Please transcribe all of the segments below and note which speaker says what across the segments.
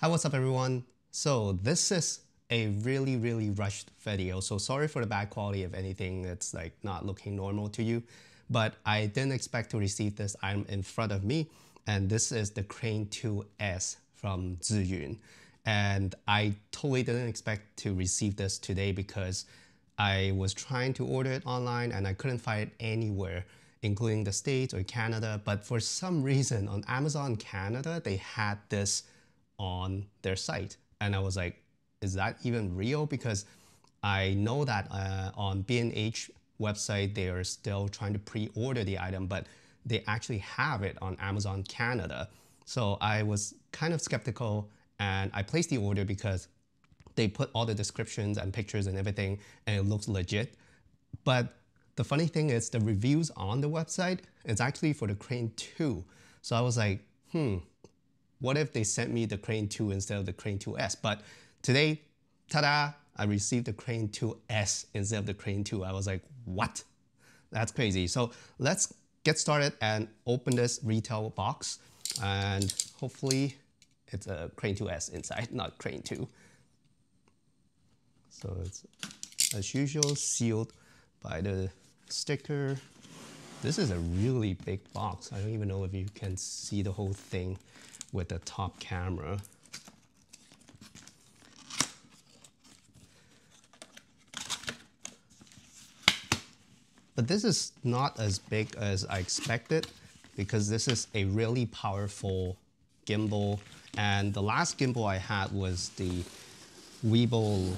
Speaker 1: Hi, what's up everyone? So this is a really rushed video, so sorry for the bad quality if anything that's like not looking normal to you, but I didn't expect to receive this item in front of me, and this is the Crane 2S from Zhiyun. And I totally didn't expect to receive this today because I was trying to order it online and I couldn't find it anywhere, including the States or Canada, but for some reason on Amazon Canada, they had this on their site. And I was like, is that even real? Because I know that on B&H website, they are still trying to pre-order the item, but they actually have it on Amazon Canada. So I was kind of skeptical and I placed the order because they put all the descriptions and pictures and everything and it looks legit. But the funny thing is the reviews on the website is actually for the Crane 2. So I was like, what if they sent me the Crane 2 instead of the Crane 2S? But today, ta-da, I received the Crane 2S instead of the Crane 2. I was like, what? That's crazy. So let's get started and open this retail box. And hopefully it's a Crane 2S inside, not Crane 2. So it's, as usual, sealed by the sticker. This is a really big box. I don't even know if you can see the whole thing with the top camera. But this is not as big as I expected because this is a really powerful gimbal. And the last gimbal I had was the Weibo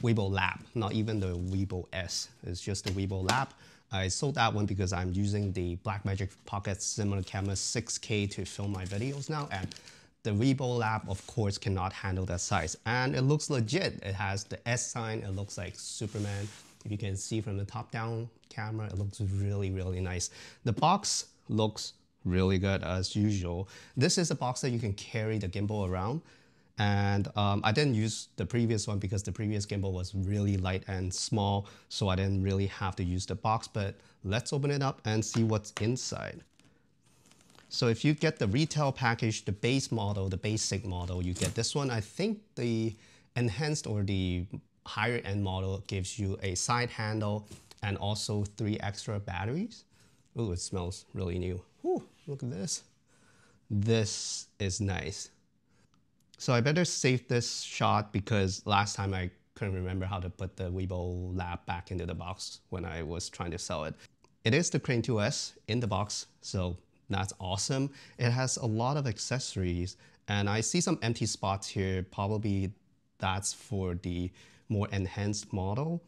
Speaker 1: Lab, not even the Weibo S. It's just the Weibo Lab. I sold that one because I'm using the Blackmagic Pocket Cinema Camera 6K to film my videos now, and the Weibo Lab, of course, cannot handle that size. And it looks legit. It has the S sign. It looks like Superman. If you can see from the top-down camera, it looks really nice. The box looks really good as usual. This is a box that you can carry the gimbal around. And I didn't use the previous one because the previous gimbal was really light and small, so I didn't really have to use the box, but let's open it up and see what's inside. So if you get the retail package, the base model, the basic model, you get this one. I think the enhanced or the higher end model gives you a side handle and also 3 extra batteries. Ooh, it smells really new. Ooh, look at this. This is nice. So I better save this shot because last time I couldn't remember how to put the Weibo Lab back into the box when I was trying to sell it. It is the Crane 2S in the box, so that's awesome. It has a lot of accessories and I see some empty spots here. Probably that's for the more enhanced model.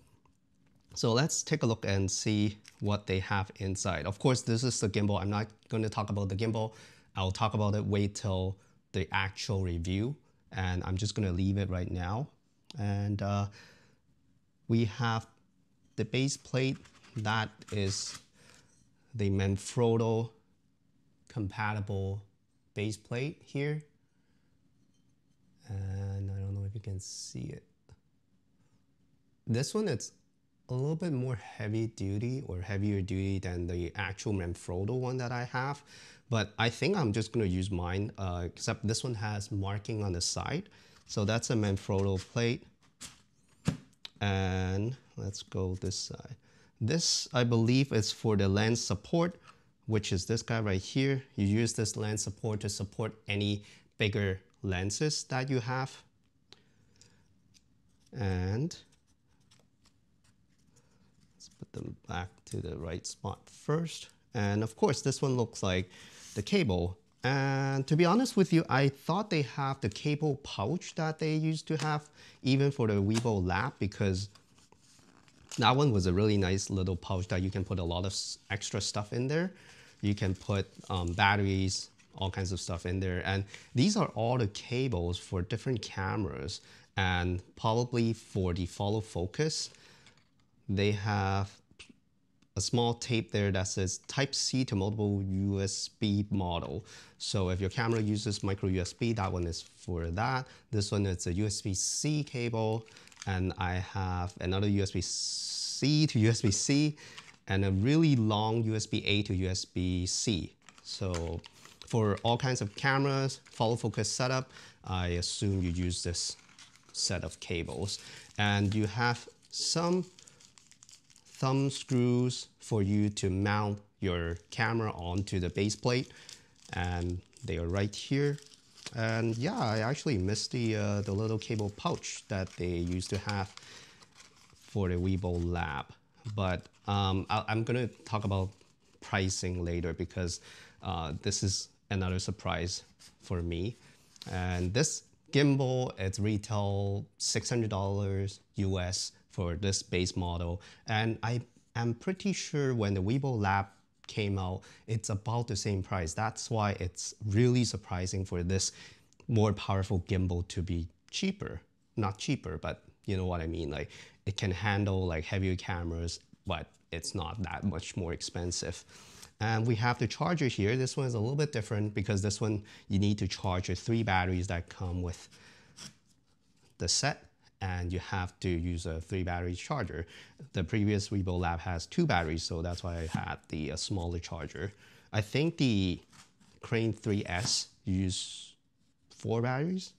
Speaker 1: So let's take a look and see what they have inside. Of course, this is the gimbal. I'm not going to talk about the gimbal. I'll talk about it, wait till the actual review. And I'm just going to leave it right now. And we have the base plate. That is the Manfrotto compatible base plate here. And I don't know if you can see it. This one, it's a little bit more heavy duty or heavier duty than the actual Manfrotto one that I have. But I think I'm just going to use mine, except this one has marking on the side. So that's a Manfrotto plate. And let's go this side. This, I believe, is for the lens support, which is this guy right here. You use this lens support to support any bigger lenses that you have. And let's put them back to the right spot first. And of course, this one looks like the cable. And to be honest with you, I thought they have the cable pouch that they used to have even for the Weibo Lab, because that one was a really nice little pouch that you can put a lot of extra stuff in there. You can put batteries, all kinds of stuff in there. And these are all the cables for different cameras. And probably for the follow focus, they have a small tape there that says Type-C to multiple USB model. So if your camera uses micro USB, that one is for that. This one is a USB-C cable, and I have another USB-C to USB-C, and a really long USB-A to USB-C. So For all kinds of cameras, follow focus setup, I assume you use this set of cables. And you have some thumb screws for you to mount your camera onto the base plate, and they are right here. And yeah, I actually missed the little cable pouch that they used to have for the Weibo Lab. But I'm gonna talk about pricing later because this is another surprise for me. And this gimbal, it's retail $600 US for this base model. And I am pretty sure when the Weibo Lab came out, it's about the same price. That's why it's really surprising for this more powerful gimbal to be cheaper. Not cheaper, but you know what I mean. Like it can handle like heavier cameras, but it's not that much more expensive. And we have the charger here. This one is a little bit different because this one you need to charge your 3 batteries that come with the set, and you have to use a 3 battery charger. The previous Weibo Lab has 2 batteries, so that's why I had the smaller charger. I think the Crane 3S use 4 batteries.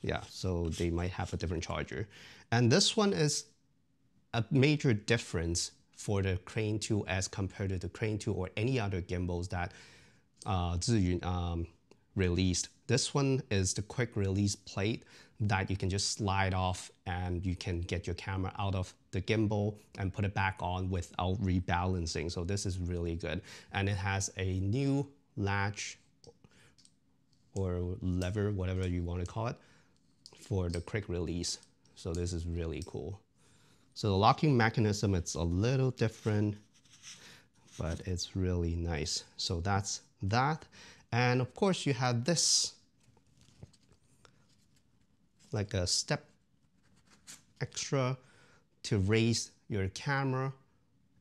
Speaker 1: Yeah, so they might have a different charger. And this one is a major difference for the Crane 2S compared to the Crane 2 or any other gimbals that Zhiyun released. This one is the quick release plate that you can just slide off and you can get your camera out of the gimbal and put it back on without rebalancing. So this is really good. And it has a new latch or lever, whatever you want to call it, for the quick release. So this is really cool. So the locking mechanism, it's a little different, but it's really nice. So that's that. And of course you have this, like a step extra to raise your camera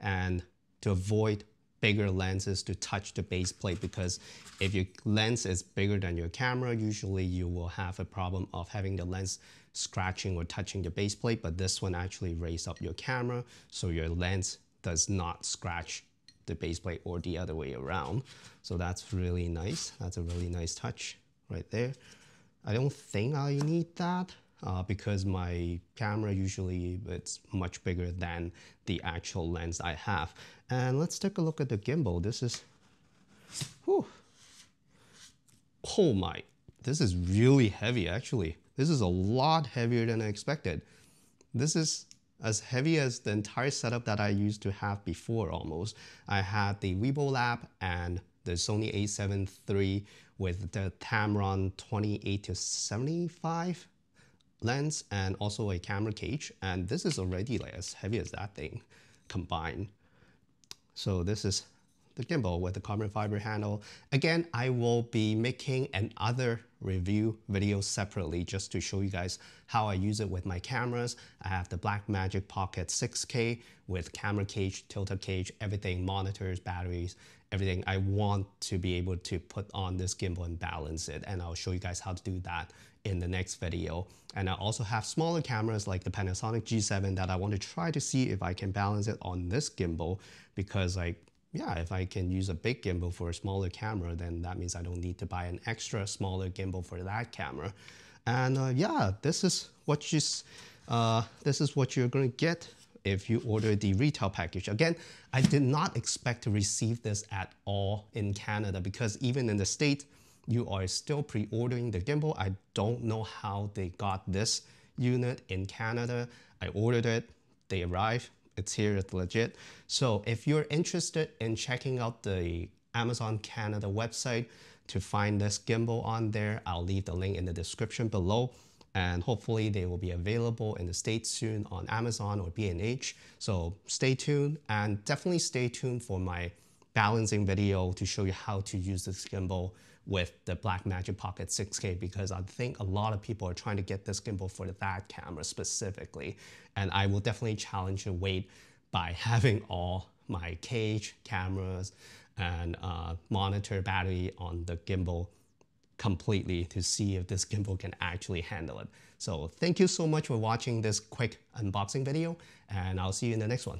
Speaker 1: and to avoid bigger lenses to touch the base plate, because if your lens is bigger than your camera, usually you will have a problem of having the lens scratching or touching the base plate, but this one actually raises up your camera so your lens does not scratch the base plate or the other way around. So that's really nice. That's a really nice touch right there. I don't think I need that because my camera usually it's much bigger than the actual lens I have. And let's take a look at the gimbal. This is, whew. Oh my, this is really heavy actually. This is a lot heavier than I expected. This is as heavy as the entire setup that I used to have before almost. I had the Weibo Lab and the Sony a7 III with the Tamron 28-75 lens and also a camera cage. And this is already like as heavy as that thing combined. So this is the gimbal with the carbon fiber handle. Again, I will be making another review video separately just to show you guys how I use it with my cameras. I have the Blackmagic Pocket 6K with camera cage, tilted cage, everything, monitors, batteries, everything. I want to be able to put on this gimbal and balance it, and I'll show you guys how to do that in the next video. And I also have smaller cameras like the Panasonic G7 that I want to try to see if I can balance it on this gimbal, because yeah, if I can use a big gimbal for a smaller camera, then that means I don't need to buy an extra smaller gimbal for that camera. And yeah, this is what you're going to get if you order the retail package. Again, I did not expect to receive this at all in Canada, because even in the States, you are still pre-ordering the gimbal. I don't know how they got this unit in Canada. I ordered it, they arrived. It's here, it's legit. So if you're interested in checking out the Amazon Canada website to find this gimbal on there, I'll leave the link in the description below. And hopefully they will be available in the States soon on Amazon or B&H. So stay tuned, and definitely stay tuned for my balancing video to show you how to use this gimbal with the Blackmagic Pocket 6K, because I think a lot of people are trying to get this gimbal for that camera specifically. And I will definitely challenge the weight by having all my cage, cameras, and monitor battery on the gimbal completely to see if this gimbal can actually handle it. So thank you so much for watching this quick unboxing video, and I'll see you in the next one.